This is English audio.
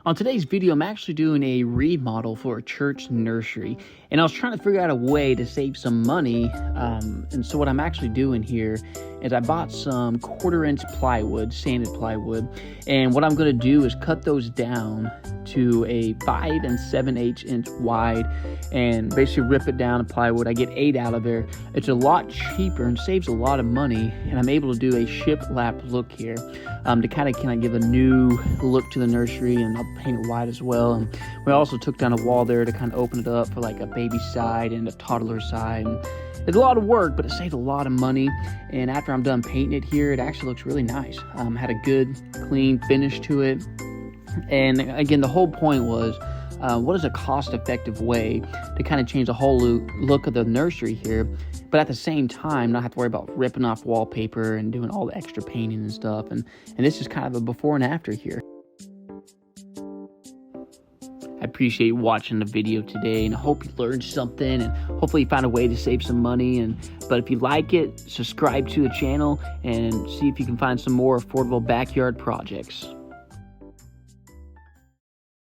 On today's video, I'm actually doing a remodel for a church nursery, and I was trying to figure out a way to save some money. And so what I'm actually doing here is I bought some 1/4-inch plywood, sanded plywood, and what I'm going to do is cut those down to a 5 7/8 inch wide and basically rip it down to plywood. I get 8 out of there. It's a lot cheaper and saves a lot of money, and I'm able to do a shiplap look here to kind of give a new look to the nursery, and I'll paint it white as well. And we also took down a wall there to kind of open it up for like a baby side and a toddler side. And it's a lot of work, but it saved a lot of money. And after I'm done painting it here, it actually looks really nice. Had a good, clean finish to it. And again, the whole point was, what is a cost-effective way to kind of change the whole look of the nursery here, but at the same time not have to worry about ripping off wallpaper and doing all the extra painting and stuff. And this is kind of a before and after here. I appreciate watching the video today, and I hope you learned something, and hopefully you found a way to save some money. But if you like it, subscribe to the channel and see if you can find some more affordable backyard projects.